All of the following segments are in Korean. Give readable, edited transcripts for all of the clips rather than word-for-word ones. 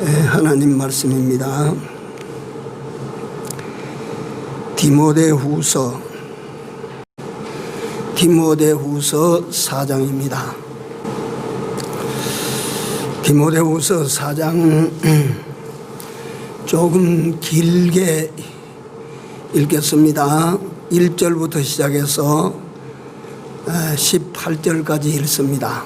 하나님 말씀입니다. 디모데후서 4장입니다. 디모데후서 4장 조금 길게 읽겠습니다. 1절부터 시작해서 18절까지 읽습니다.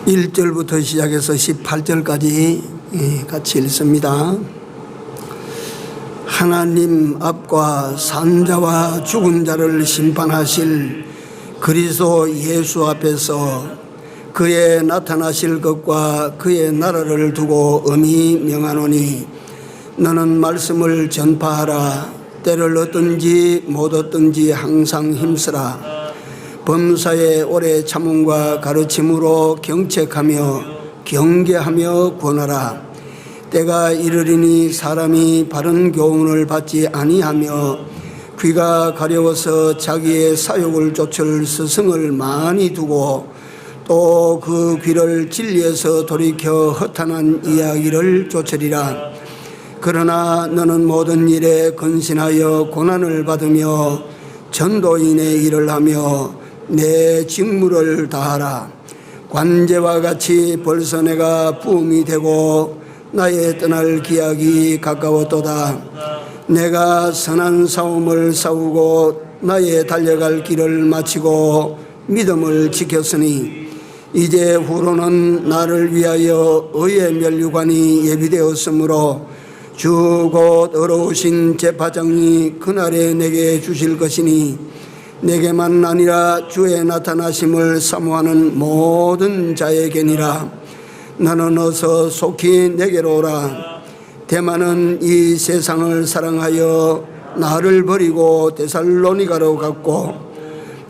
1절부터 시작해서 18절까지 같이 읽습니다. 하나님 앞과 산자와 죽은 자를 심판하실 그리스도 예수 앞에서 그의 나타나실 것과 그의 나라를 두고 엄히 명하노니 너는 말씀을 전파하라. 때를 얻든지 못 얻든지 항상 힘쓰라. 범사에 오래 참음과 가르침으로 경책하며 경계하며 권하라. 때가 이르리니 사람이 바른 교훈을 받지 아니하며 귀가 가려워서 자기의 사욕을 좇을 스승을 많이 두고 또 그 귀를 진리에서 돌이켜 허탄한 이야기를 좇으리라. 그러나 너는 모든 일에 근신하여 고난을 받으며 전도인의 일을 하며 내 직무를 다하라. 관제와 같이 벌써 내가 부음이 되고 나의 떠날 기약이 가까웠도다. 내가 선한 싸움을 싸우고 나의 달려갈 길을 마치고 믿음을 지켰으니 이제 후로는 나를 위하여 의의 면류관이 예비되었으므로 주 곧 어려우신 제파장이 그날에 내게 주실 것이니 내게만 아니라 주의 나타나심을 사모하는 모든 자에게니라. 너는 어서 속히 내게로 오라. 대만은 이 세상을 사랑하여 나를 버리고 데살로니가로 갔고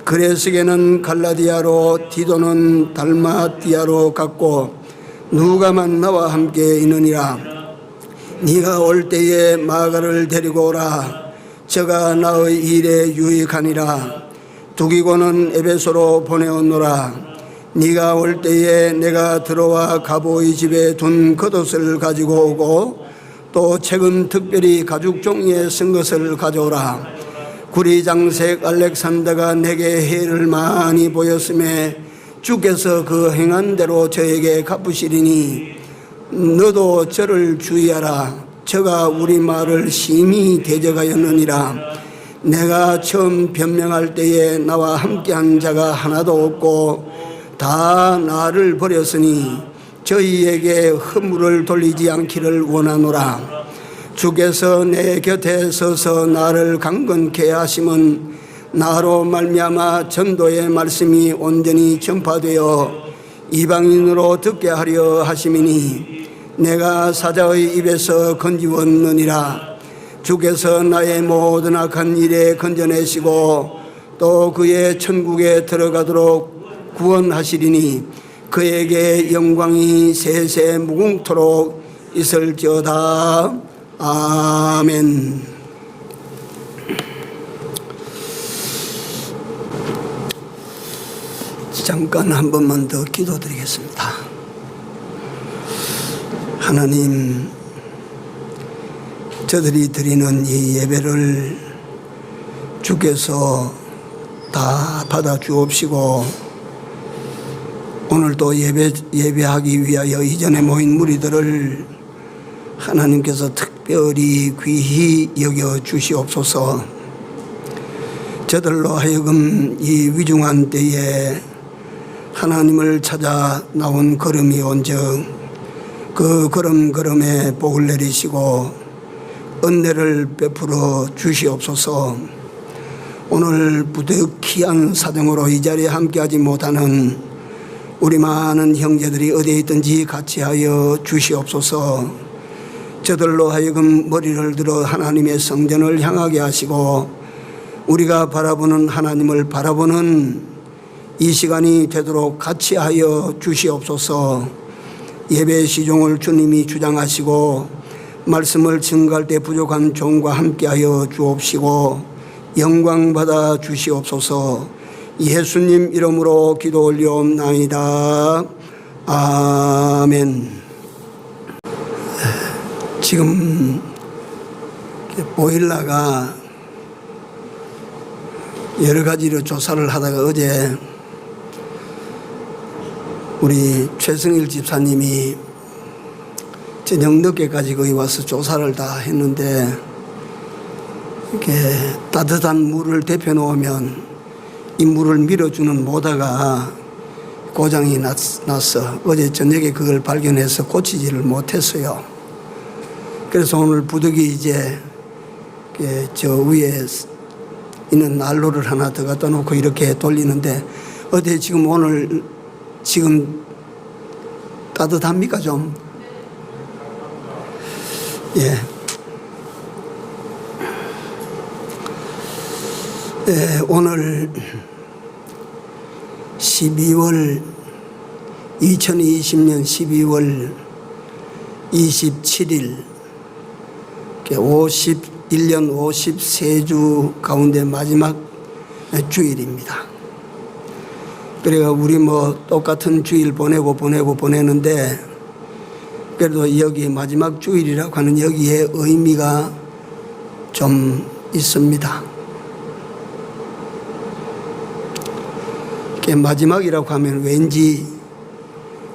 그레스게는 갈라디아로 디도는 달마디아로 갔고 누가만 나와 함께 있느니라. 네가 올 때에 마가를 데리고 오라. 저가 나의 일에 유익하니라. 두기고는 에베소로 보내었노라. 네가 올 때에 내가 들어와 가보의 집에 둔 겉옷을 가지고 오고 또 최근 특별히 가죽 종이에 쓴 것을 가져오라. 구리장색 알렉산더가 내게 해를 많이 보였음에 주께서 그 행한 대로 저에게 갚으시리니 너도 저를 주의하라. 저가 우리 말을 심히 대적하였느니라. 내가 처음 변명할 때에 나와 함께한 자가 하나도 없고 다 나를 버렸으니 저희에게 허물을 돌리지 않기를 원하노라. 주께서 내 곁에 서서 나를 강건케 하심은 나로 말미암아 전도의 말씀이 온전히 전파되어 이방인으로 듣게 하려 하심이니 내가 사자의 입에서 건지웠느니라. 주께서 나의 모든 악한 일에 건져내시고 또 그의 천국에 들어가도록 구원하시리니 그에게 영광이 세세 무궁토록 있을지어다. 아멘. 잠깐 한 번만 더 기도드리겠습니다. 하나님, 저들이 드리는 이 예배를 주께서 다 받아 주옵시고 오늘도 예배하기 위하여 이전에 모인 무리들을 하나님께서 특별히 귀히 여겨 주시옵소서. 저들로 하여금 이 위중한 때에 하나님을 찾아 나온 걸음이 온즉 그 걸음걸음에 복을 내리시고 은혜를 베풀어 주시옵소서. 오늘 부득이한 사정으로 이 자리에 함께하지 못하는 우리 많은 형제들이 어디에 있든지 같이 하여 주시옵소서. 저들로 하여금 머리를 들어 하나님의 성전을 향하게 하시고 우리가 바라보는 하나님을 바라보는 이 시간이 되도록 같이 하여 주시옵소서. 예배 시종을 주님이 주장하시고 말씀을 증거할 때 부족한 종과 함께하여 주옵시고 영광 받아 주시옵소서. 예수님 이름으로 기도 올리옵나이다. 아멘. 지금 보일러가 여러 가지로 조사를 하다가 어제 우리 최승일 집사님이 저녁 늦게까지 거기 와서 조사를 다 했는데 이렇게 따뜻한 물을 데펴 놓으면 이 물을 밀어주는 모터가 고장이 났어. 어제 저녁에 그걸 발견해서 고치지를 못했어요. 그래서 오늘 부득이 이제 저 위에 있는 난로를 하나 더 갖다 놓고 이렇게 돌리는데 어때 지금 오늘 지금 따뜻합니까 좀? 예. 예, 오늘 2020년 12월 27일 51년 53주 가운데 마지막 주일입니다. 그래가 우리 똑같은 주일 보내는데 그래도 여기 마지막 주일이라고 하는 여기에 의미가 좀 있습니다. 마지막이라고 하면 왠지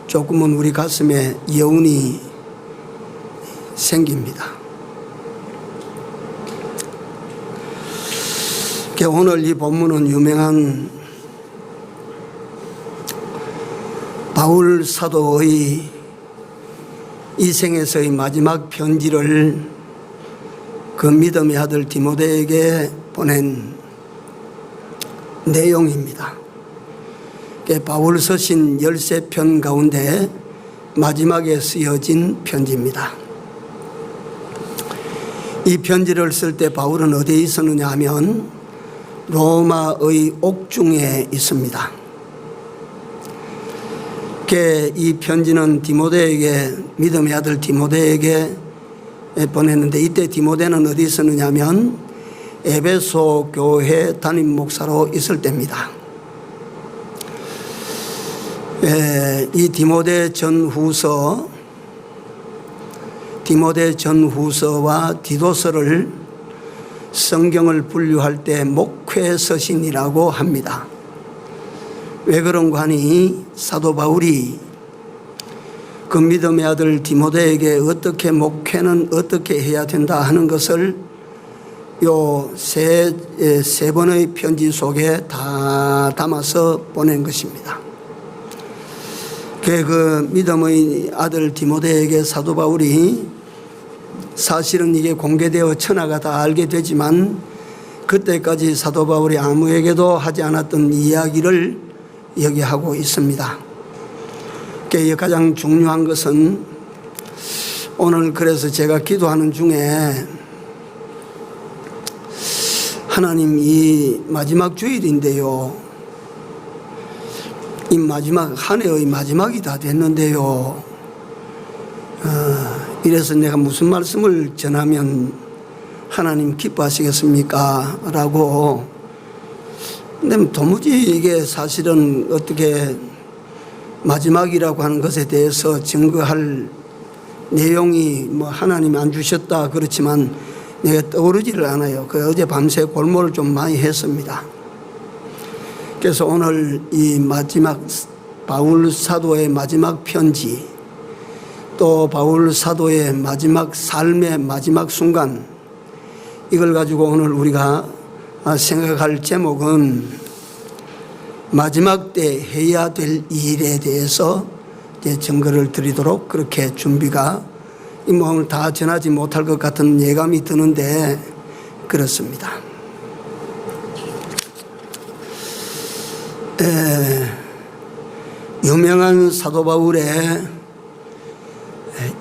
조금은 우리 가슴에 여운이 생깁니다. 오늘 이 본문은 유명한 바울 사도의 이 생에서의 마지막 편지를 그 믿음의 아들 디모데에게 보낸 내용입니다. 바울 서신 13편 가운데 마지막에 쓰여진 편지입니다. 이 편지를 쓸 때 바울은 어디에 있었느냐 하면 로마의 옥중에 있습니다. 이 편지는 디모데에게, 믿음의 아들 디모데에게 보냈는데 이때 디모데는 어디 있었느냐 하면 에베소 교회 담임 목사로 있을 때입니다. 이 디모데 전후서와 디도서를 성경을 분류할 때 목회서신이라고 합니다. 왜 그런가 하니 사도 바울이 그 믿음의 아들 디모데에게 어떻게 목회는 어떻게 해야 된다 하는 것을 요 세 번의 편지 속에 다 담아서 보낸 것입니다. 그 믿음의 아들 디모데에게 사도 바울이 사실은 이게 공개되어 천하가 다 알게 되지만 그때까지 사도 바울이 아무에게도 하지 않았던 이야기를 여기 하고 있습니다. 가장 중요한 것은 오늘 그래서 제가 기도하는 중에 하나님 이 마지막 주일인데요. 이 마지막 한 해의 마지막이 다 됐는데요. 이래서 내가 무슨 말씀을 전하면 하나님 기뻐하시겠습니까? 라고. 근데 도무지 이게 사실은 어떻게 마지막이라고 하는 것에 대해서 증거할 내용이 하나님이 안 주셨다 그렇지만 내가 떠오르지를 않아요. 어제 밤새 골몰을 좀 많이 했습니다. 그래서 오늘 이 마지막 바울 사도의 마지막 편지 또 바울 사도의 마지막 삶의 마지막 순간 이걸 가지고 오늘 우리가 생각할 제목은 마지막 때 해야 될 일에 대해서 이제 증거를 드리도록 그렇게 준비가 오늘 다 전하지 못할 것 같은 예감이 드는데 그렇습니다. 유명한 사도 바울의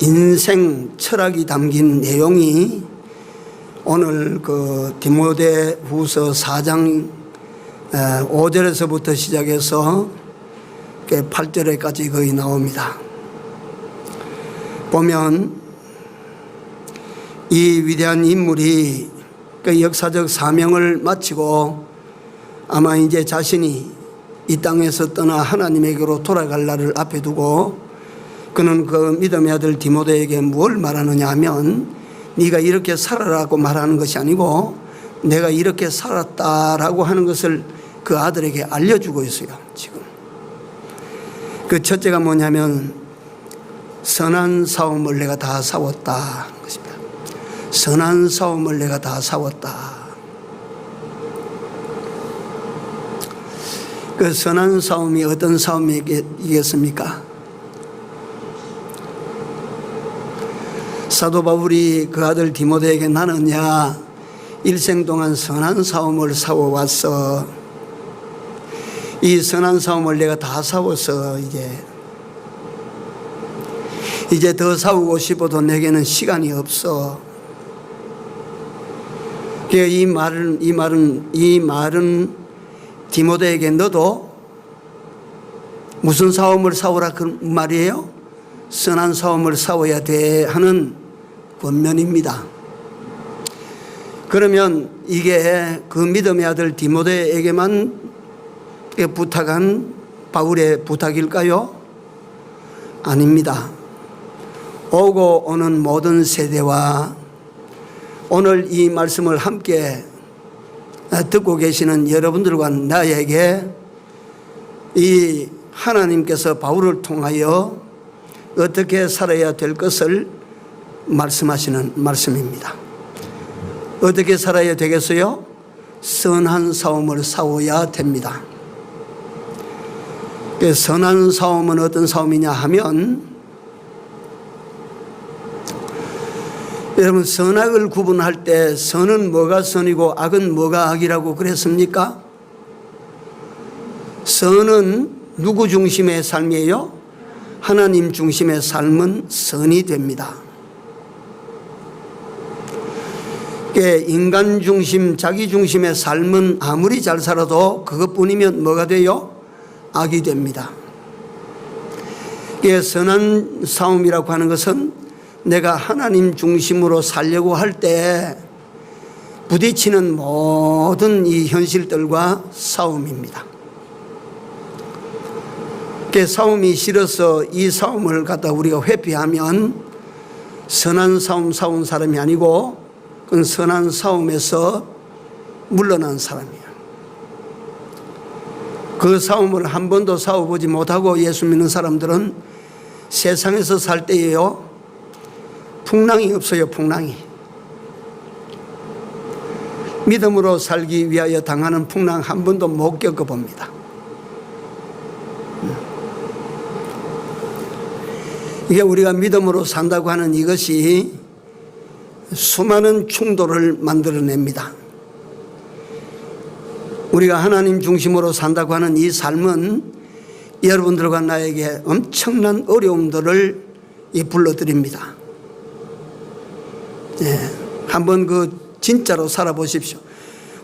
인생 철학이 담긴 내용이 오늘 그 디모데 후서 4장 5절에서부터 시작해서 8절에까지 거의 나옵니다. 보면 이 위대한 인물이 그 역사적 사명을 마치고 아마 이제 자신이 이 땅에서 떠나 하나님에게로 돌아갈 날을 앞에 두고 그는 그 믿음의 아들 디모데에게 뭘 말하느냐 하면 네가 이렇게 살아라고 말하는 것이 아니고 내가 이렇게 살았다라고 하는 것을 그 아들에게 알려주고 있어요. 지금 그 첫째가 뭐냐면 선한 싸움을 내가 다 싸웠다 하는 것입니다. 선한 싸움을 내가 다 싸웠다. 그 선한 싸움이 어떤 싸움이겠습니까? 사도 바울이 그 아들 디모데에게 나는 일생 동안 선한 싸움을 싸워왔어. 이 선한 싸움을 내가 다 싸워서 이제 더 싸우고 싶어도 내게는 시간이 없어. 이 말은 디모데에게 너도 무슨 싸움을 싸우라 그 말이에요? 선한 싸움을 싸워야 돼 하는 권면입니다. 그러면 이게 그 믿음의 아들 디모데에게만 부탁한 바울의 부탁일까요? 아닙니다. 오고 오는 모든 세대와 오늘 이 말씀을 함께 듣고 계시는 여러분들과 나에게 이 하나님께서 바울을 통하여 어떻게 살아야 될 것을 말씀하시는 말씀입니다. 어떻게 살아야 되겠어요? 선한 싸움을 싸워야 됩니다. 선한 싸움은 어떤 싸움이냐 하면 여러분 선악을 구분할 때 선은 뭐가 선이고 악은 뭐가 악이라고 그랬습니까? 선은 누구 중심의 삶이에요? 하나님 중심의 삶은 선이 됩니다. 인간 중심, 자기 중심의 삶은 아무리 잘 살아도 그것뿐이면 뭐가 돼요? 악이 됩니다. 선한 싸움이라고 하는 것은 내가 하나님 중심으로 살려고 할 때 부딪히는 모든 이 현실들과 싸움입니다. 싸움이 싫어서 이 싸움을 갖다 우리가 회피하면 선한 싸움 싸운 사람이 아니고 그건 선한 싸움에서 물러난 사람이에요. 그 싸움을 한 번도 싸워보지 못하고 예수 믿는 사람들은 세상에서 살 때에요 풍랑이 없어요. 풍랑이 믿음으로 살기 위하여 당하는 풍랑 한 번도 못 겪어봅니다. 이게 우리가 믿음으로 산다고 하는 이것이 수많은 충돌을 만들어냅니다. 우리가 하나님 중심으로 산다고 하는 이 삶은 여러분들과 나에게 엄청난 어려움들을 불러드립니다. 한번 진짜로 살아보십시오.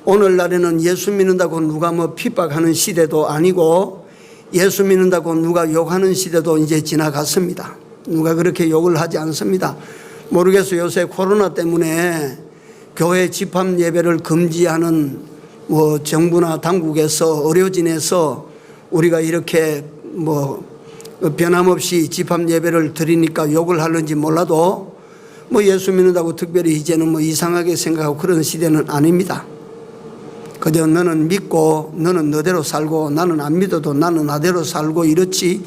오늘날에는 예수 믿는다고 누가 핍박하는 시대도 아니고 예수 믿는다고 누가 욕하는 시대도 이제 지나갔습니다. 누가 그렇게 욕을 하지 않습니다. 모르겠어요. 요새 코로나 때문에 교회 집합 예배를 금지하는 정부나 당국에서 의료 지내서 우리가 이렇게 변함없이 집합 예배를 드리니까 욕을 하는지 몰라도 예수 믿는다고 특별히 이제는 이상하게 생각하고 그런 시대는 아닙니다. 그저 너는 믿고 너는 너대로 살고 나는 안 믿어도 나는 나대로 살고 이렇지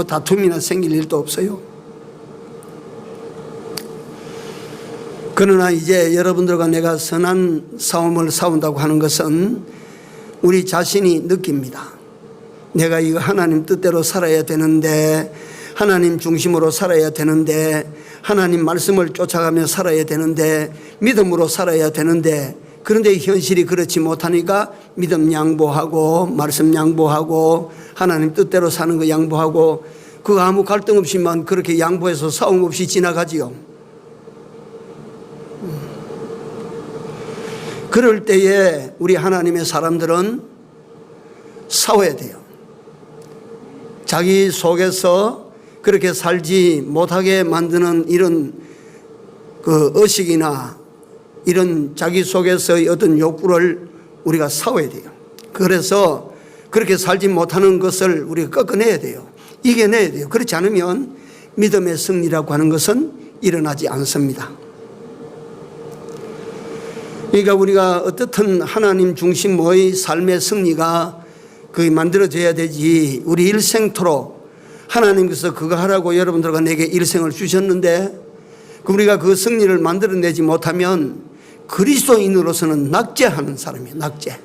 다툼이나 생길 일도 없어요. 그러나 이제 여러분들과 내가 선한 싸움을 싸운다고 하는 것은 우리 자신이 느낍니다. 내가 이거 하나님 뜻대로 살아야 되는데 하나님 중심으로 살아야 되는데 하나님 말씀을 쫓아가며 살아야 되는데 믿음으로 살아야 되는데 그런데 현실이 그렇지 못하니까 믿음 양보하고 말씀 양보하고 하나님 뜻대로 사는 거 양보하고 그거 아무 갈등 없이만 그렇게 양보해서 싸움 없이 지나가지요. 그럴 때에 우리 하나님의 사람들은 싸워야 돼요. 자기 속에서 그렇게 살지 못하게 만드는 이런 의식이나 이런 자기 속에서의 어떤 욕구를 우리가 싸워야 돼요. 그래서 그렇게 살지 못하는 것을 우리가 꺾어내야 돼요. 이겨내야 돼요. 그렇지 않으면 믿음의 승리라고 하는 것은 일어나지 않습니다. 그러니까 우리가 어떻든 하나님 중심의 삶의 승리가 그게 만들어져야 되지, 우리 일생토록 하나님께서 그거 하라고 여러분들과 내게 일생을 주셨는데 우리가 그 승리를 만들어내지 못하면 그리스도인으로서는 낙제하는 사람이에요. 낙제.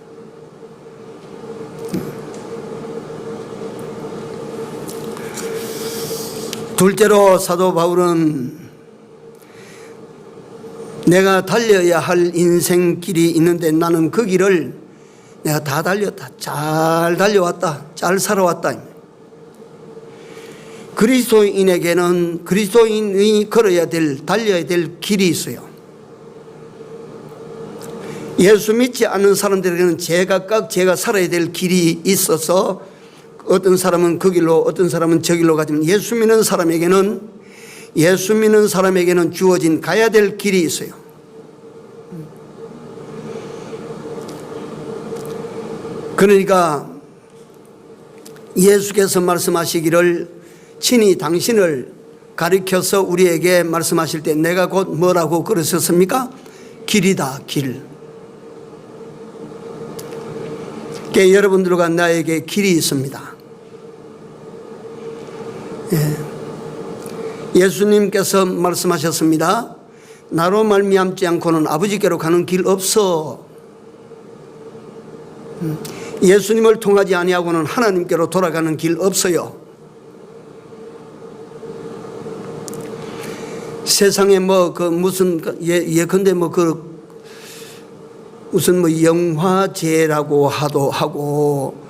둘째로 사도 바울은 내가 달려야 할 인생길이 있는데 나는 그 길을 내가 다 달렸다. 잘 달려왔다. 잘 살아왔다. 그리스도인에게는 그리스도인이 걸어야 될, 달려야 될 길이 있어요. 예수 믿지 않는 사람들에게는 제각각 제가 살아야 될 길이 있어서 어떤 사람은 그 길로 어떤 사람은 저 길로 가지만 예수 믿는 사람에게는 주어진 가야 될 길이 있어요. 그러니까 예수께서 말씀하시기를 친히 당신을 가리켜서 우리에게 말씀하실 때 내가 곧 뭐라고 그러셨습니까? 길이다, 길. 그러니까 여러분들과 나에게 길이 있습니다. 예수님께서 말씀하셨습니다. 나로 말미암지 않고는 아버지께로 가는 길 없어. 예수님을 통하지 아니하고는 하나님께로 돌아가는 길 없어요. 세상에 예컨대 무슨 영화제라고 하고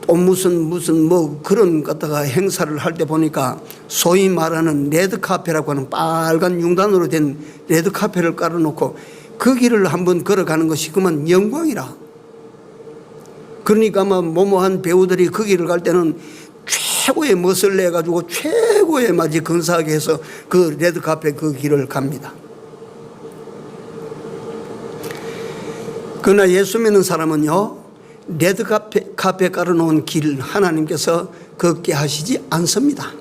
또 무슨 그런 갖다가 행사를 할 때 보니까 소위 말하는 레드카페라고 하는 빨간 융단으로 된 레드카페를 깔아놓고 그 길을 한번 걸어가는 것이 그만 영광이라. 그러니까 모모한 배우들이 그 길을 갈 때는 최고의 멋을 내가지고 최고의 마치 근사하게 해서 그 레드카페 그 길을 갑니다. 그러나 예수 믿는 사람은요, 레드카페 깔아놓은 길 하나님께서 걷게 하시지 않습니다.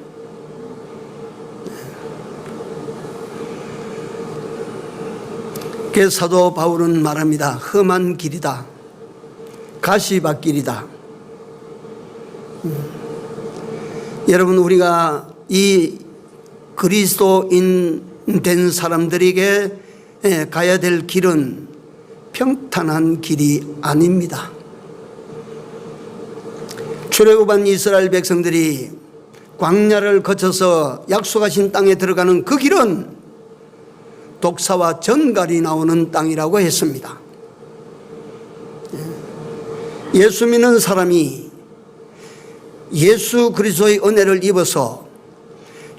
그래서 사도 바울은 말합니다. 험한 길이다. 가시밭길이다. 여러분, 우리가 이 그리스도인 된 사람들에게 가야 될 길은 평탄한 길이 아닙니다. 출애굽한 이스라엘 백성들이 광야를 거쳐서 약속하신 땅에 들어가는 그 길은 독사와 전갈이 나오는 땅이라고 했습니다. 예수 믿는 사람이 예수 그리스도의 은혜를 입어서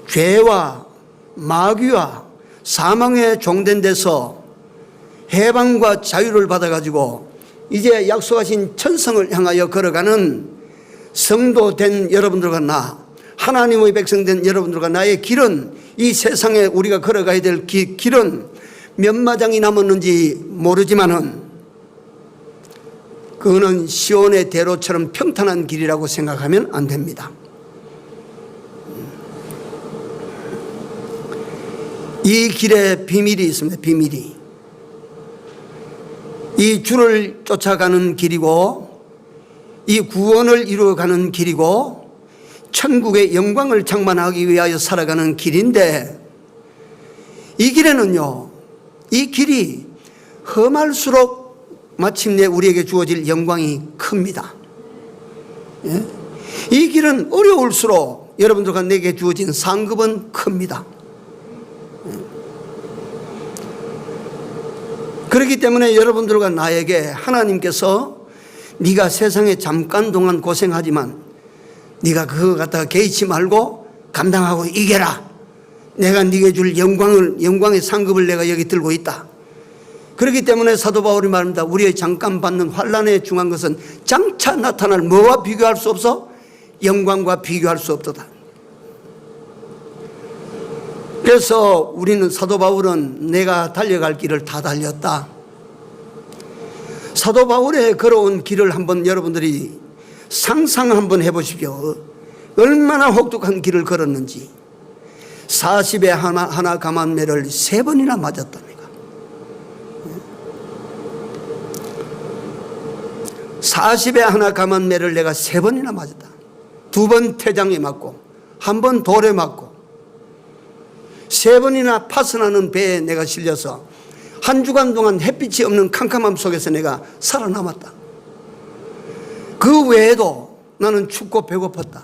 죄와 마귀와 사망에 종된 데서 해방과 자유를 받아가지고 이제 약속하신 천성을 향하여 걸어가는 성도된 여러분들과 나, 하나님의 백성된 여러분들과 나의 길은, 이 세상에 우리가 걸어가야 될 길은 몇 마장이 남았는지 모르지만은 그거는 시온의 대로처럼 평탄한 길이라고 생각하면 안 됩니다. 이 길에 비밀이 있습니다. 비밀이. 이 주를 쫓아가는 길이고 이 구원을 이루어가는 길이고 천국의 영광을 장만하기 위하여 살아가는 길인데, 이 길에는요, 이 길이 험할수록 마침내 우리에게 주어질 영광이 큽니다. 예? 이 길은 어려울수록 여러분들과 내게 주어진 상급은 큽니다. 그렇기 때문에 여러분들과 나에게 하나님께서 네가 세상에 잠깐 동안 고생하지만 네가 그거 갖다가 개의치 말고 감당하고 이겨라. 내가 네게 줄 영광의 상급을 내가 여기 들고 있다. 그렇기 때문에 사도 바울이 말합니다. 우리의 잠깐 받는 환난에 중한 것은 장차 나타날 뭐와 비교할 수 없어? 영광과 비교할 수 없도다. 그래서 우리는, 사도 바울은 내가 달려갈 길을 다 달렸다. 사도 바울의 걸어온 길을 한번 여러분들이 상상 한번 해보십시오. 얼마나 혹독한 길을 걸었는지. 40에 하나 감한 매를 3번이나 맞았답니다. 40에 하나 감한 매를 내가 3번이나 맞았다. 2번 태장에 맞고 1번 돌에 맞고 3번이나 파선하는 배에 내가 실려서 1주간 동안 햇빛이 없는 캄캄함 속에서 내가 살아남았다. 그 외에도 나는 춥고 배고팠다.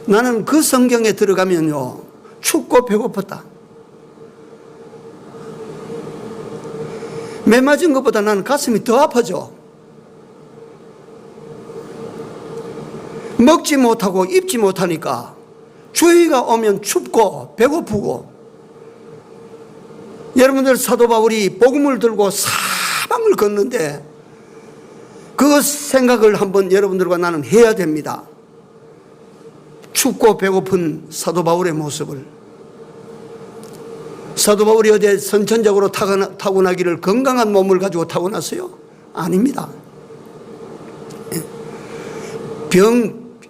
나는 그 성경에 들어가면요, 춥고 배고팠다. 매 맞은 것보다 나는 가슴이 더 아파져. 먹지 못하고 입지 못하니까 주위가 오면 춥고 배고프고. 여러분들, 사도 바울이 복음을 들고 사방을 걷는데 그 생각을 한번 여러분들과 나는 해야 됩니다. 춥고 배고픈 사도 바울의 모습을. 사도 바울이 어디 선천적으로 타고나기를 건강한 몸을 가지고 타고났어요? 아닙니다.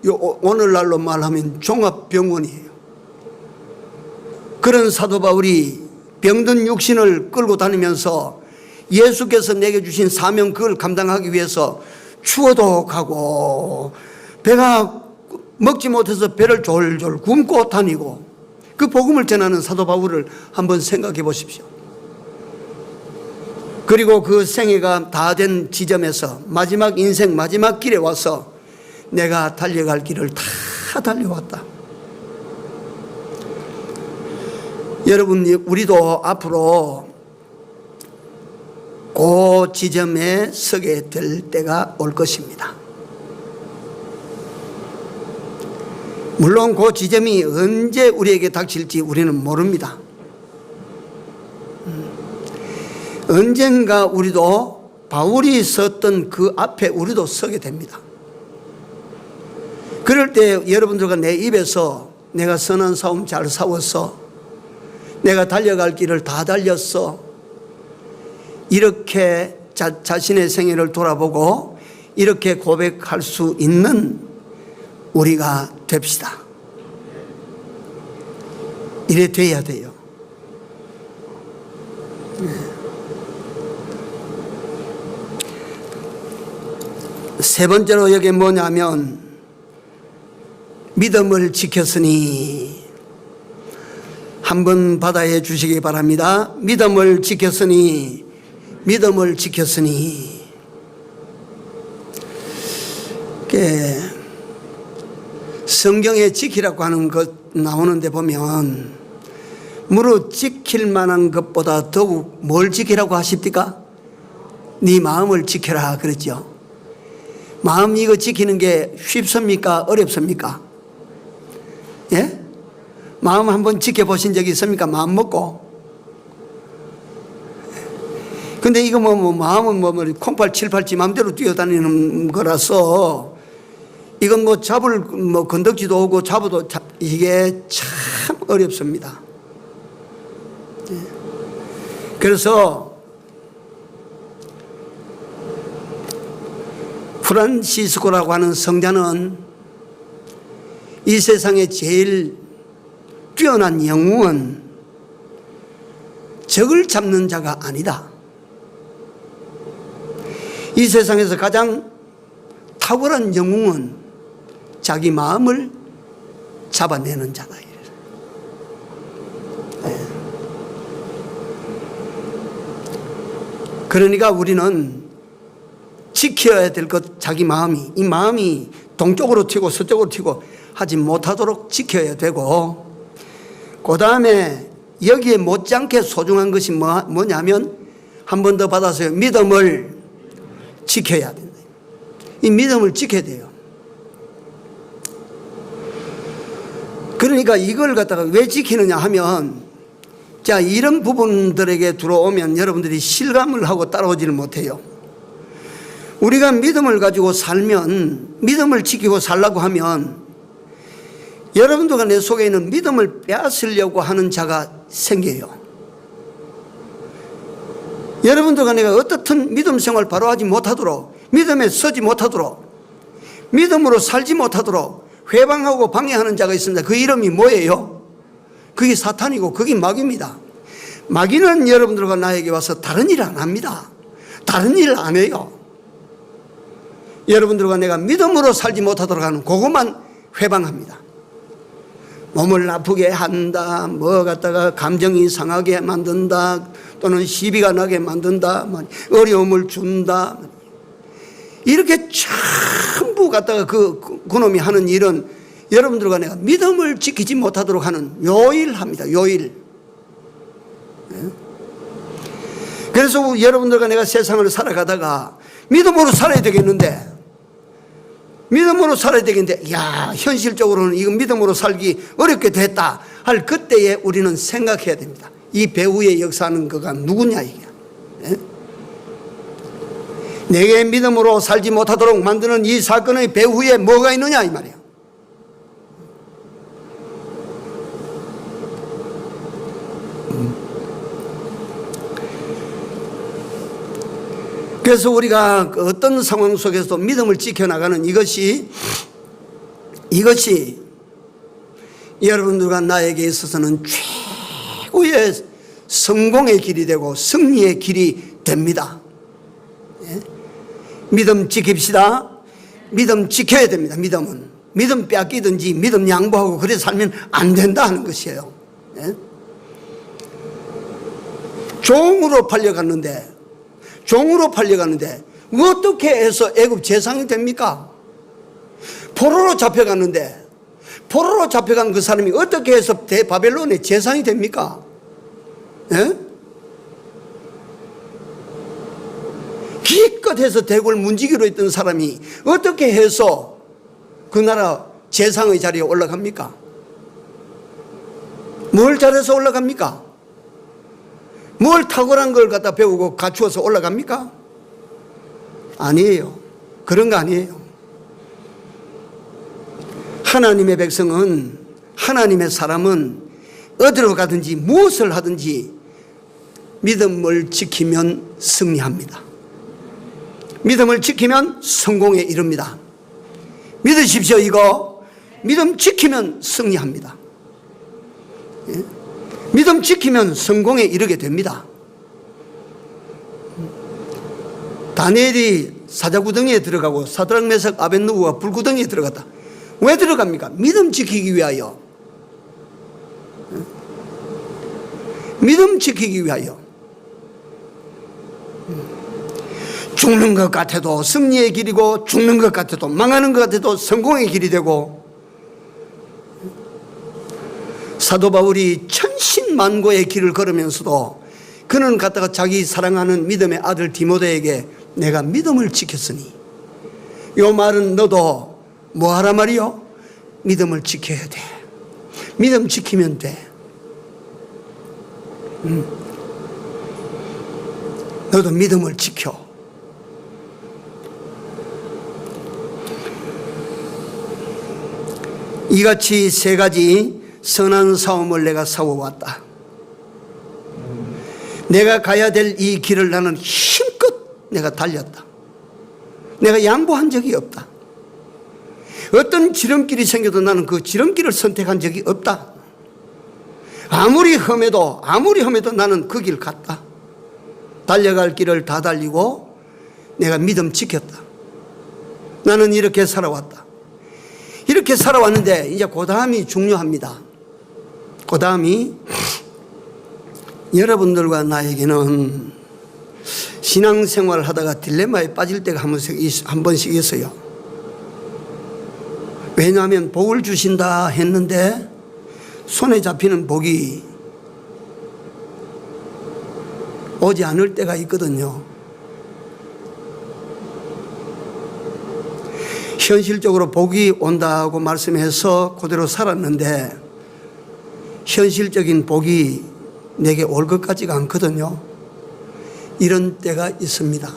오늘날로 말하면 종합병원이에요. 그런 사도 바울이 병든 육신을 끌고 다니면서 예수께서 내게 주신 사명, 그걸 감당하기 위해서 추워도 가고 배가 먹지 못해서 배를 졸졸 굶고 다니고, 그 복음을 전하는 사도 바울을 한번 생각해 보십시오. 그리고 그 생애가 다 된 지점에서 마지막 인생 마지막 길에 와서 내가 달려갈 길을 다 달려왔다. 여러분, 우리도 앞으로 그 지점에 서게 될 때가 올 것입니다. 물론 그 지점이 언제 우리에게 닥칠지 우리는 모릅니다. 언젠가 우리도 바울이 섰던 그 앞에 우리도 서게 됩니다. 그럴 때 여러분들과 내 입에서 내가 선한 싸움 잘 싸웠어, 내가 달려갈 길을 다 달렸어, 이렇게 자신의 생애를 돌아보고 이렇게 고백할 수 있는 우리가 됩시다. 이래 돼야 돼요. 세 번째로 여기 뭐냐면 믿음을 지켰으니, 한번 받아해 주시기 바랍니다. 믿음을 지켰으니, 믿음을 지켰으니. 성경에 지키라고 하는 것 나오는데 보면 무릇 지킬 만한 것보다 더욱 뭘 지키라고 하십니까? 네 마음을 지켜라 그랬죠. 마음 이거 지키는 게 쉽습니까? 어렵습니까? 예? 마음 한번 지켜보신 적이 있습니까? 마음 먹고. 근데 이거 마음은 콩팔 칠팔지 마음대로 뛰어다니는 거라서 이건 잡을 건덕지도 오고 잡아도 이게 참 어렵습니다. 예. 그래서 프란시스코라고 하는 성자는 이 세상에 제일 뛰어난 영웅은 적을 잡는 자가 아니다. 이 세상에서 가장 탁월한 영웅은 자기 마음을 잡아내는 자다. 그러니까 우리는 지켜야 될 것, 자기 마음이, 이 마음이 동쪽으로 튀고 서쪽으로 튀고 하지 못하도록 지켜야 되고, 그 다음에 여기에 못지않게 소중한 것이 뭐냐면 한 번 더 받아서요, 믿음을 지켜야 된다. 이 믿음을 지켜야 돼요. 그러니까 이걸 갖다가 왜 지키느냐 하면, 자, 이런 부분들에게 들어오면 여러분들이 실감을 하고 따라오지를 못해요. 우리가 믿음을 가지고 살면, 믿음을 지키고 살라고 하면 여러분들과 내 속에 있는 믿음을 빼앗으려고 하는 자가 생겨요. 여러분들과 내가 어떻든 믿음 생활 바로 하지 못하도록, 믿음에 서지 못하도록, 믿음으로 살지 못하도록 회방하고 방해하는 자가 있습니다. 그 이름이 뭐예요? 그게 사탄이고 그게 마귀입니다. 마귀는 여러분들과 나에게 와서 다른 일을 안 합니다. 다른 일을 안 해요. 여러분들과 내가 믿음으로 살지 못하도록 하는 그것만 회방합니다. 몸을 아프게 한다, 뭐 갖다가 감정이 상하게 만든다, 또는 시비가 나게 만든다, 어려움을 준다, 이렇게 전부 갖다가 그놈이 하는 일은 여러분들과 내가 믿음을 지키지 못하도록 하는 요일합니다. 요일. 그래서 여러분들과 내가 세상을 살아가다가 믿음으로 살아야 되겠는데, 야, 현실적으로는 이거 믿음으로 살기 어렵게 됐다 할 그때에 우리는 생각해야 됩니다. 이 배후에 역사하는 그가 누구냐 이게. 내게 믿음으로 살지 못하도록 만드는 이 사건의 배후에 뭐가 있느냐 이 말이에요. 그래서 우리가 어떤 상황 속에서도 믿음을 지켜나가는 이것이 여러분들과 나에게 있어서는 최고의 성공의 길이 되고 승리의 길이 됩니다. 믿음 지킵시다. 믿음 지켜야 됩니다. 믿음 뺏기든지 믿음 양보하고 그래 살면 안 된다 하는 것이에요. 종으로 팔려갔는데 어떻게 해서 애굽 제상이 됩니까? 포로로 잡혀갔는데 포로로 잡혀간 그 사람이 어떻게 해서 대바벨론의 제상이 됩니까? 기껏해서 대궐 문지기로 있던 사람이 어떻게 해서 그 나라 제상의 자리에 올라갑니까? 뭘 잘해서 올라갑니까? 뭘 탁월한 걸 갖다 배우고 갖추어서 올라갑니까? 아니에요. 그런 거 아니에요. 하나님의 백성은, 하나님의 사람은 어디로 가든지 무엇을 하든지 믿음을 지키면 승리합니다. 믿음을 지키면 성공에 이릅니다. 믿으십시오. 이거 믿음 지키면 승리합니다. 믿음 지키면 성공에 이르게 됩니다. 다니엘이 사자구덩이에 들어가고 사드락 메삭 아벳느고가 불구덩이에 들어갔다. 왜 들어갑니까? 믿음 지키기 위하여. 믿음 지키기 위하여. 죽는 것 같아도 승리의 길이고, 죽는 것 같아도 망하는 것 같아도 성공의 길이 되고, 사도 바울이 천신만고의 길을 걸으면서도 그는 갖다가 자기 사랑하는 믿음의 아들 디모데에게 내가 믿음을 지켰으니, 이 말은 너도 뭐 하라 말이요? 믿음을 지켜야 돼. 믿음 지키면 돼. 너도 믿음을 지켜. 이같이 세 가지 선한 싸움을 내가 싸워왔다. 내가 가야 될 이 길을 나는 힘껏 내가 달렸다. 내가 양보한 적이 없다. 어떤 지름길이 생겨도 나는 그 지름길을 선택한 적이 없다. 아무리 험해도 나는 그 길 갔다. 달려갈 길을 다 달리고 내가 믿음 지켰다. 나는 이렇게 살아왔다. 이렇게 살아왔는데 이제 그 다음이 중요합니다. 그 다음이 여러분들과 나에게는 신앙생활을 하다가 딜레마에 빠질 때가 한 번씩 있어요. 왜냐하면 복을 주신다 했는데 손에 잡히는 복이 오지 않을 때가 있거든요. 현실적으로 복이 온다고 말씀해서 그대로 살았는데 현실적인 복이 내게 올 것 같지가 않거든요. 이런 때가 있습니다.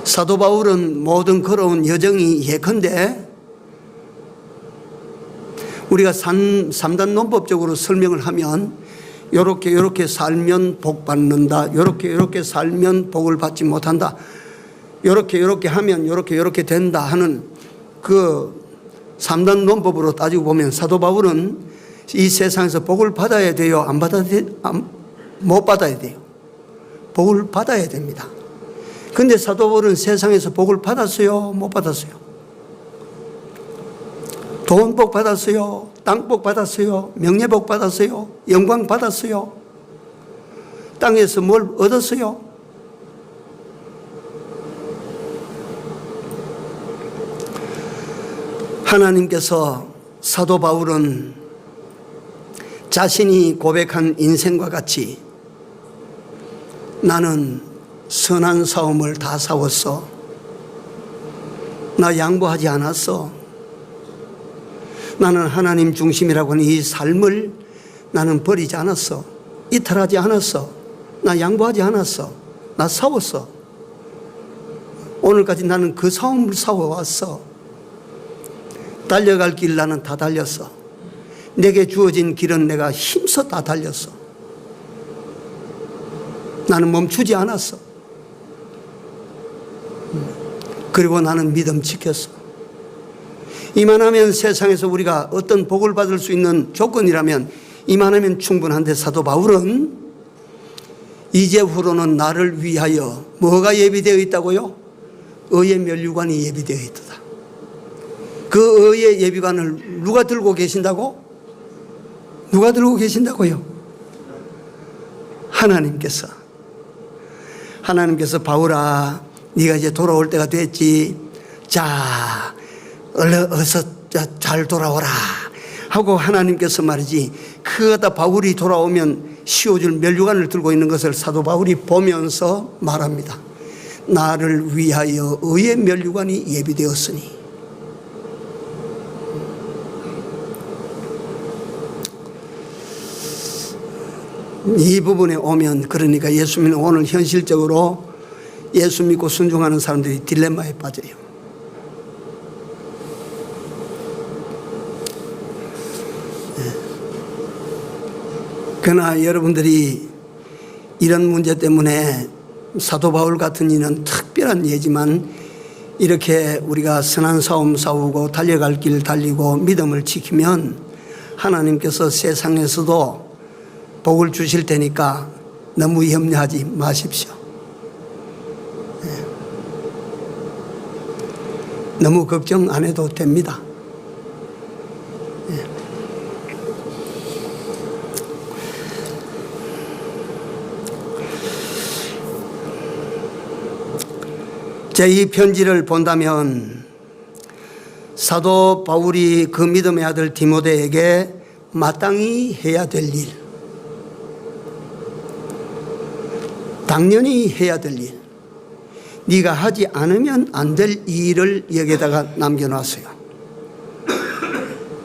사도 바울은 모든 걸어온 여정이 예컨대 우리가 3단 논법적으로 설명을 하면 요렇게 살면 복 받는다. 요렇게 살면 복을 받지 못한다. 요렇게 하면 요렇게 된다 하는 그 3단 논법으로 따지고 보면 사도 바울은 이 세상에서 복을 받아야 돼요? 못 받아야 돼요? 복을 받아야 됩니다. 근데 사도 바울은 세상에서 복을 받았어요? 못 받았어요? 돈 복 받았어요? 땅 복 받았어요? 명예 복 받았어요? 영광 받았어요? 땅에서 뭘 얻었어요? 하나님께서 사도 바울은 자신이 고백한 인생과 같이 나는 선한 싸움을 다 싸웠어. 나 양보하지 않았어. 나는 하나님 중심이라고 하는 이 삶을 나는 버리지 않았어. 이탈하지 않았어. 나 양보하지 않았어. 나 싸웠어. 오늘까지 나는 그 싸움을 싸워왔어. 달려갈 길 나는 다 달렸어. 내게 주어진 길은 내가 힘써 다 달렸어. 나는 멈추지 않았어. 그리고 나는 믿음 지켰어. 이만하면 세상에서 우리가 어떤 복을 받을 수 있는 조건이라면 이만하면 충분한데 사도 바울은 이제후로는 나를 위하여 뭐가 예비되어 있다고요? 의의 면류관이 예비되어 있다. 그 의의 예비관을 누가 들고 계신다고? 누가 들고 계신다고요? 하나님께서. 하나님께서 바울아, 네가 이제 돌아올 때가 됐지. 자, 얼른 어서 잘 돌아오라 하고 하나님께서 말이지, 그거다 바울이 돌아오면 씌워줄 면류관을 들고 있는 것을 사도 바울이 보면서 말합니다. 나를 위하여 의의 면류관이 예비되었으니. 이 부분에 오면, 그러니까 예수 믿는 오늘 현실적으로 예수 믿고 순종하는 사람들이 딜레마에 빠져요. 그러나 여러분들이 이런 문제 때문에 사도 바울 같은 이는 특별한 예지만 이렇게 우리가 선한 싸움 싸우고 달려갈 길 달리고 믿음을 지키면 하나님께서 세상에서도 복을 주실 테니까 너무 염려하지 마십시오. 너무 걱정 안 해도 됩니다. 제 이 편지를 본다면 사도 바울이 그 믿음의 아들 디모데에게 마땅히 해야 될 일, 당연히 해야 될 일, 네가 하지 않으면 안 될 일을 여기다가 남겨놨어요.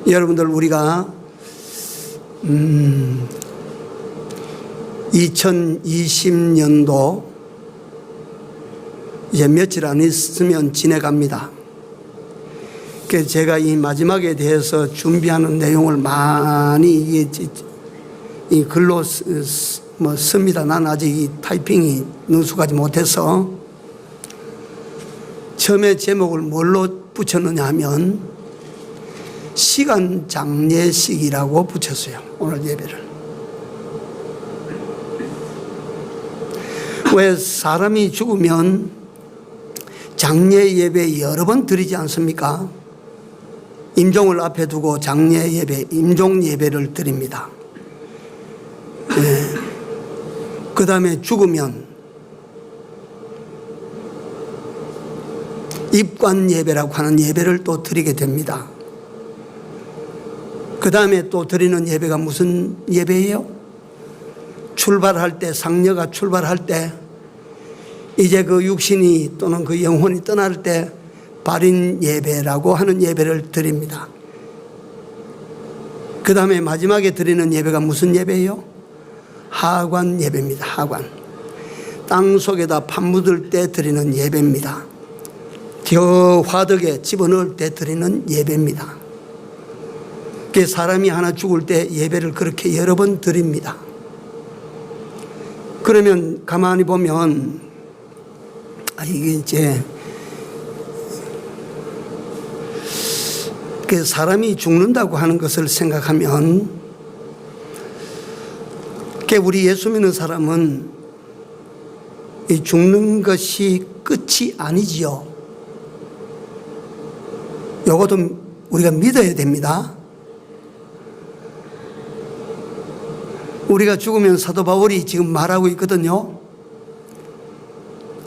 여러분들, 우리가 2020년도 이제 며칠 안 있으면 지내갑니다. 그래서 제가 이 마지막에 대해서 준비하는 내용을 많이 이 글로 씁니다. 난 아직 이 타이핑이 능숙하지 못해서. 처음에 제목을 뭘로 붙였느냐 하면 시간 장례식이라고 붙였어요. 오늘 예배를. 왜 사람이 죽으면 장례 예배 여러 번 드리지 않습니까? 임종을 앞에 두고 장례 예배, 임종 예배를 드립니다. 네. 그 다음에 죽으면 입관 예배라고 하는 예배를 또 드리게 됩니다. 그 다음에 또 드리는 예배가 무슨 예배예요? 출발할 때, 상녀가 출발할 때, 이제 그 육신이 또는 그 영혼이 떠날 때 발인 예배라고 하는 예배를 드립니다. 그 다음에 마지막에 드리는 예배가 무슨 예배예요? 하관 예배입니다. 하관. 땅 속에다 판 묻을 때 드리는 예배입니다. 저 화덕에 집어넣을 때 드리는 예배입니다. 그 사람이 하나 죽을 때 예배를 그렇게 여러 번 드립니다. 그러면 가만히 보면 이게 이제 그 사람이 죽는다고 하는 것을 생각하면 우리 예수 믿는 사람은 이 죽는 것이 끝이 아니지요. 요것도 우리가 믿어야 됩니다. 우리가 죽으면 사도 바울이 지금 말하고 있거든요.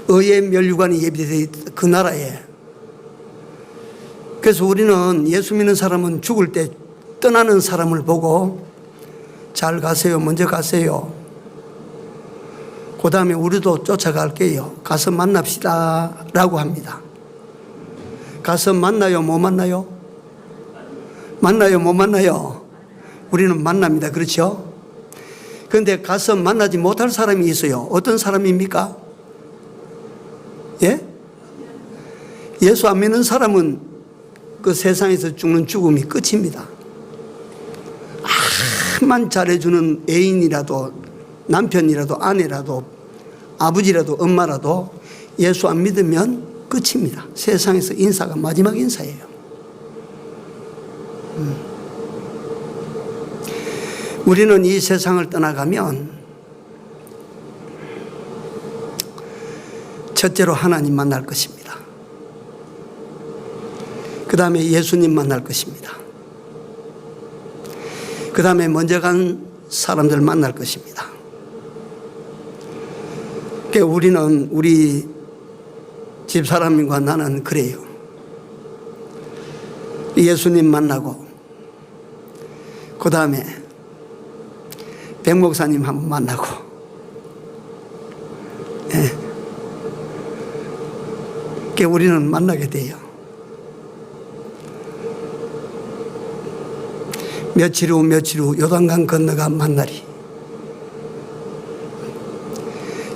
의의 면류관이 예비되어 있다, 그 나라에. 그래서 우리는 예수 믿는 사람은 죽을 때 떠나는 사람을 보고 잘 가세요, 먼저 가세요. 그 다음에 우리도 쫓아갈게요. 가서 만납시다 라고 합니다. 가서 만나요, 못 만나요? 만나요, 못 만나요? 우리는 만납니다. 그렇죠? 그런데 가서 만나지 못할 사람이 있어요. 어떤 사람입니까? 예? 예수 안 믿는 사람은 그 세상에서 죽는 죽음이 끝입니다. 만 잘해주는 애인이라도 남편이라도 아내라도 아버지라도 엄마라도 예수 안 믿으면 끝입니다. 세상에서 인사가 마지막 인사예요. 우리는 이 세상을 떠나가면 첫째로 하나님 만날 것입니다. 그 다음에 예수님 만날 것입니다. 그 다음에 먼저 간 사람들 만날 것입니다. 우리는 우리 집사람과 나는 그래요. 예수님 만나고 그 다음에 백 목사님 한번 만나고 우리는 만나게 돼요. 며칠 후 요단강 건너가 만나리.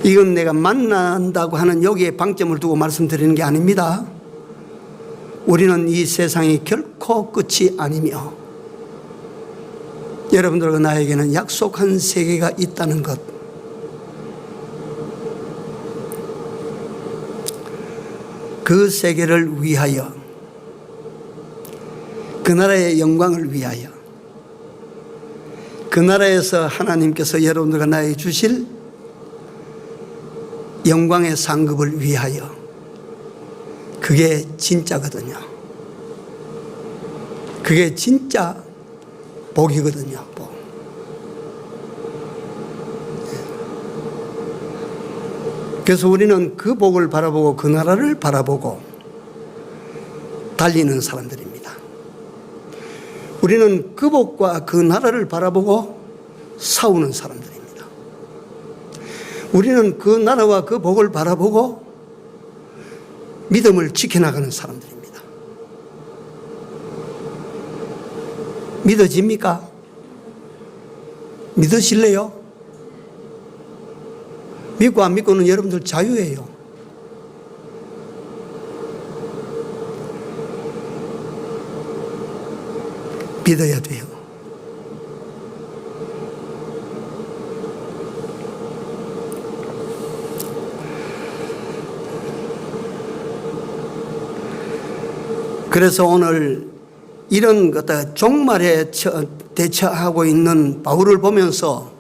이건 내가 만난다고 하는 여기에 방점을 두고 말씀드리는 게 아닙니다. 우리는 이 세상이 결코 끝이 아니며 여러분들과 나에게는 약속한 세계가 있다는 것, 그 세계를 위하여, 그 나라의 영광을 위하여, 그 나라에서 하나님께서 여러분들과 나에게 주실 영광의 상급을 위하여, 그게 진짜거든요. 그게 진짜 복이거든요. 복. 그래서 우리는 그 복을 바라보고 그 나라를 바라보고 달리는 사람들입니다. 우리는 그 복과 그 나라를 바라보고 싸우는 사람들입니다. 우리는 그 나라와 그 복을 바라보고 믿음을 지켜나가는 사람들입니다. 믿어집니까? 믿으실래요? 믿고 안 믿고는 여러분들 자유예요. 믿어야 돼요. 그래서 오늘 이런 것들 종말에 대처하고 있는 바울을 보면서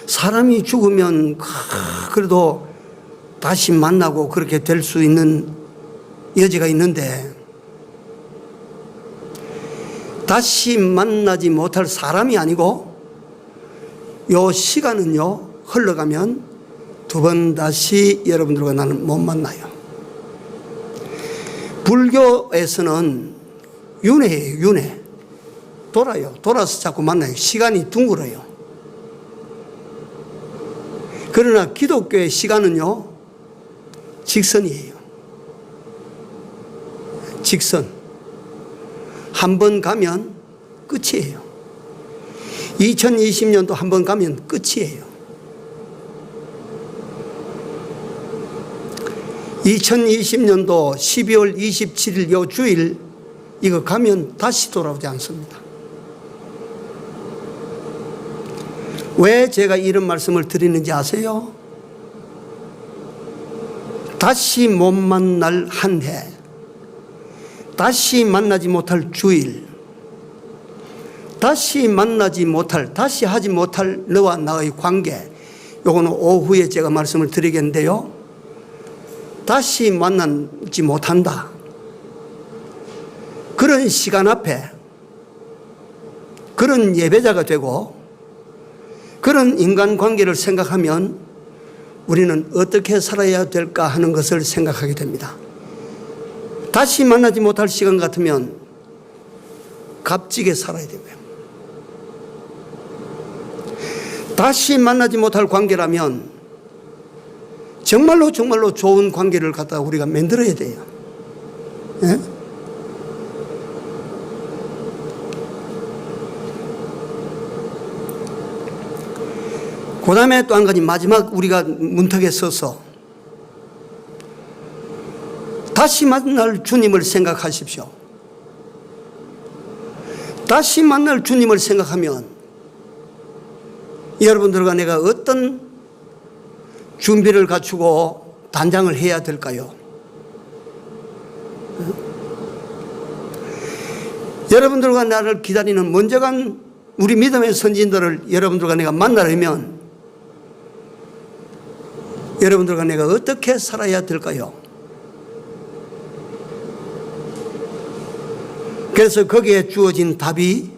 사람이 죽으면 그래도 다시 만나고 그렇게 될 수 있는 여지가 있는데 다시 만나지 못할 사람이 아니고 요 시간은요 흘러가면 두 번 다시 여러분들과 나는 못 만나요. 불교에서는 윤회예요. 윤회. 돌아요. 돌아서 자꾸 만나요. 시간이 둥글어요. 그러나 기독교의 시간은요 직선이에요. 직선. 한 번 가면 끝이에요. 2020년도 한 번 가면 끝이에요. 2020년도 12월 27일 요 주일 이거 가면 다시 돌아오지 않습니다. 왜 제가 이런 말씀을 드리는지 아세요? 다시 못 만날 한 해, 다시 만나지 못할 주일, 다시 만나지 못할, 다시 하지 못할 너와 나의 관계, 요거는 오후에 제가 말씀을 드리겠는데요. 다시 만나지 못한다. 그런 시간 앞에 그런 예배자가 되고 그런 인간관계를 생각하면 우리는 어떻게 살아야 될까 하는 것을 생각하게 됩니다. 다시 만나지 못할 시간 같으면 값지게 살아야 되고요. 다시 만나지 못할 관계라면 정말로 좋은 관계를 갖다 우리가 만들어야 돼요. 예? 그 다음에 또 한 가지, 마지막 우리가 문턱에 서서 다시 만날 주님을 생각하십시오. 다시 만날 주님을 생각하면 여러분들과 내가 어떤 준비를 갖추고 단장을 해야 될까요? 여러분들과 나를 기다리는 먼저 간 우리 믿음의 선진들을 여러분들과 내가 만나려면 여러분들과 내가 어떻게 살아야 될까요? 그래서 거기에 주어진 답이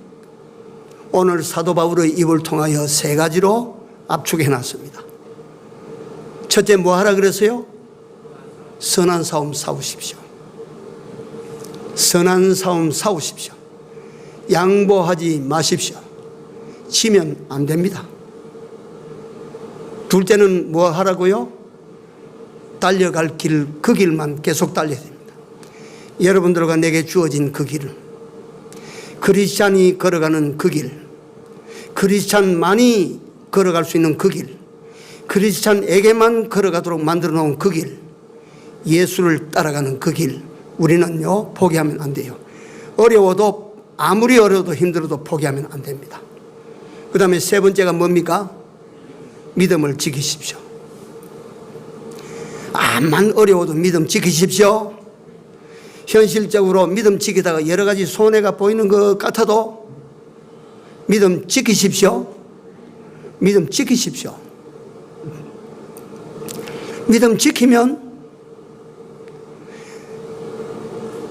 오늘 사도 바울의 입을 통하여 세 가지로 압축해 놨습니다. 첫째, 뭐 하라 그랬어요? 선한 싸움 싸우십시오. 선한 싸움 싸우십시오. 양보하지 마십시오. 지면 안 됩니다. 둘째는 뭐 하라고요? 달려갈 길, 그 길만 계속 달려야 됩니다. 여러분들과 내게 주어진 그 길을, 크리스찬이 걸어가는 그 길, 크리스찬만이 걸어갈 수 있는 그 길, 크리스찬에게만 걸어가도록 만들어 놓은 그 길, 예수를 따라가는 그 길, 우리는요 포기하면 안 돼요. 어려워도, 아무리 어려워도 힘들어도 포기하면 안 됩니다. 그 다음에 세 번째가 뭡니까? 믿음을 지키십시오. 암만 어려워도 믿음 지키십시오. 현실적으로 믿음 지키다가 여러 가지 손해가 보이는 것 같아도 믿음 지키십시오. 믿음 지키십시오. 믿음 지키면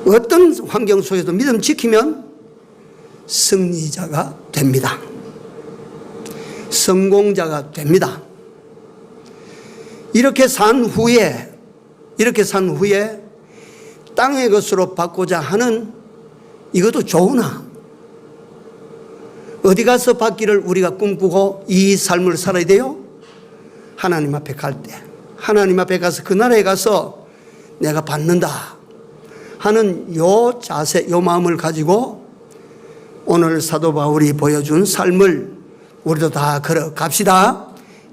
어떤 환경 속에서도 믿음 지키면 승리자가 됩니다. 성공자가 됩니다. 이렇게 산 후에 땅의 것으로 받고자 하는 이것도 좋으나 어디 가서 받기를 우리가 꿈꾸고 이 삶을 살아야 돼요? 하나님 앞에 갈 때, 하나님 앞에 가서 그 나라에 가서 내가 받는다 하는 요 자세, 요 마음을 가지고 오늘 사도 바울이 보여준 삶을 우리도 다 걸어갑시다.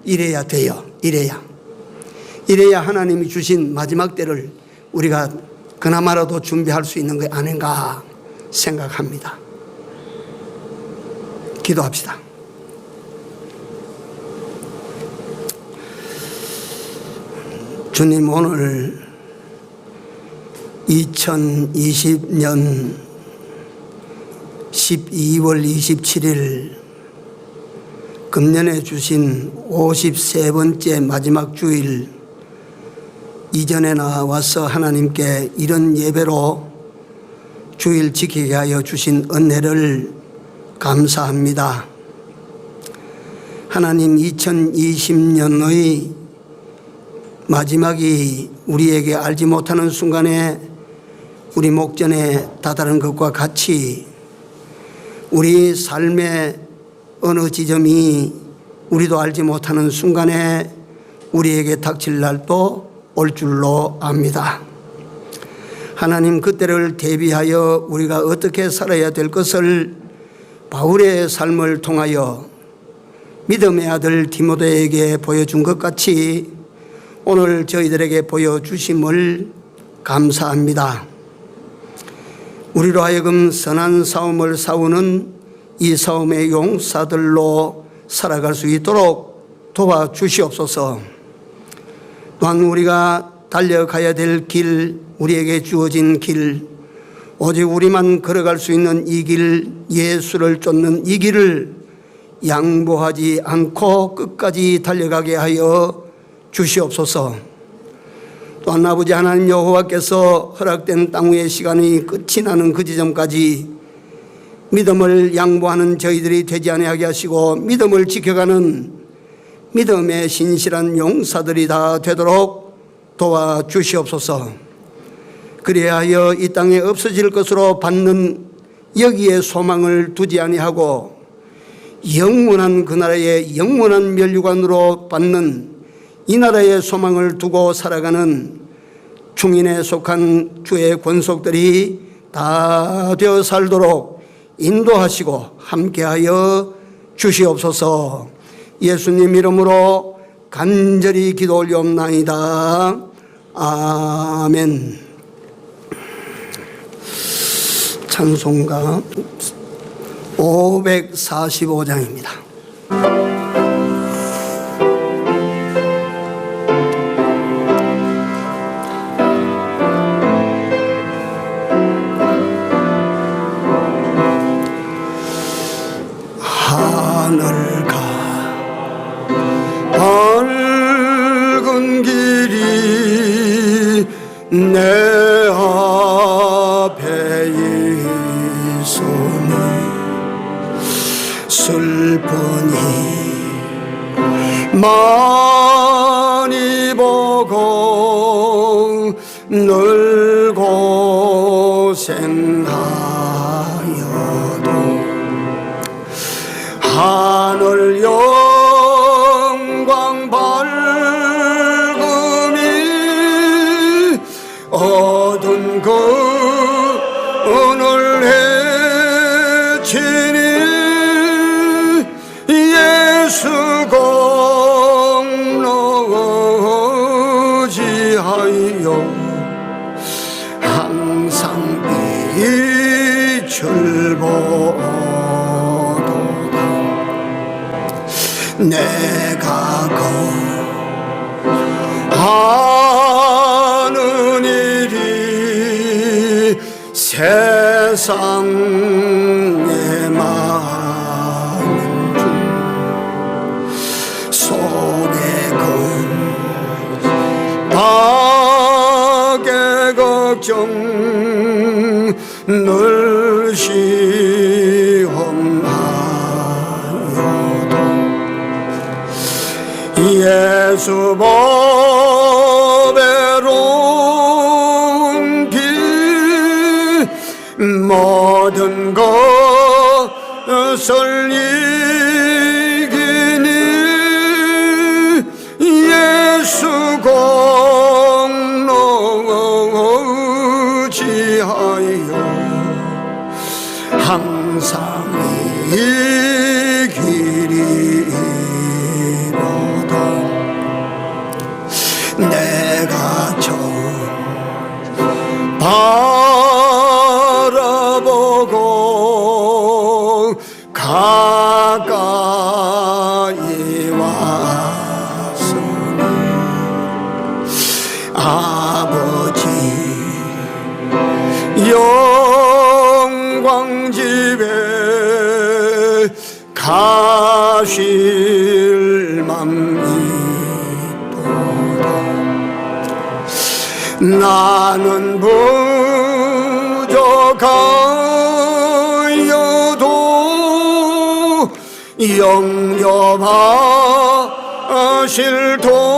이래야 돼요. 이래야 하나님이 주신 마지막 때를 우리가 그나마라도 준비할 수 있는 게 아닌가 생각합니다. 기도합시다. 주님, 오늘 2020년 12월 27일 금년에 주신 53번째 마지막 주일 이전에 나와서 하나님께 이런 예배로 주일 지키게 하여 주신 은혜를 감사합니다. 하나님, 2020년의 마지막이 우리에게 알지 못하는 순간에 우리 목전에 다다른 것과 같이 우리 삶의 어느 지점이 우리도 알지 못하는 순간에 우리에게 닥칠 날도 올 줄로 압니다. 하나님, 그때를 대비하여 우리가 어떻게 살아야 될 것을 바울의 삶을 통하여 믿음의 아들 디모데에게 보여준 것 같이 오늘 저희들에게 보여주심을 감사합니다. 우리로 하여금 선한 싸움을 싸우는 이 싸움의 용사들로 살아갈 수 있도록 도와주시옵소서. 또한 우리가 달려가야 될 길, 우리에게 주어진 길, 오직 우리만 걸어갈 수 있는 이 길, 예수를 쫓는 이 길을 양보하지 않고 끝까지 달려가게 하여 주시옵소서. 또한 아버지 하나님 여호와께서 허락된 땅 위의 시간이 끝이 나는 그 지점까지 믿음을 양보하는 저희들이 되지 아니하게 하시고 믿음을 지켜가는 믿음의 신실한 용사들이 다 되도록 도와주시옵소서. 그리하여 이 땅에 없어질 것으로 받는 여기에 소망을 두지 아니하고 영원한 그 나라의 영원한 면류관으로 받는 이 나라의 소망을 두고 살아가는 중인에 속한 주의 권속들이 다 되어 살도록 인도하시고 함께하여 주시옵소서. 예수님 이름으로 간절히 기도 올리옵나이다. 아멘. 찬송가 545장입니다. 하늘과 밝은 길이 내 앞에 있으니 슬프니 많이 보고 늘 고생하여도 하늘 영광 밝음이 어두운 그늘 해치니 예수 공로지하여 항상 빛을 보도다. 내가 거하는 일이 세상에 많은 중 속에 박의 걱정 늘 시험하여도 예수 보배로운 길 모든 것을 이기니 예수 공로지하여 항상 이 길이로다. 내가 저 바라보고 가까이 왔으니 아버지 영광 집에 가실 맘이도다. 나는 부족하여도 영접하실 도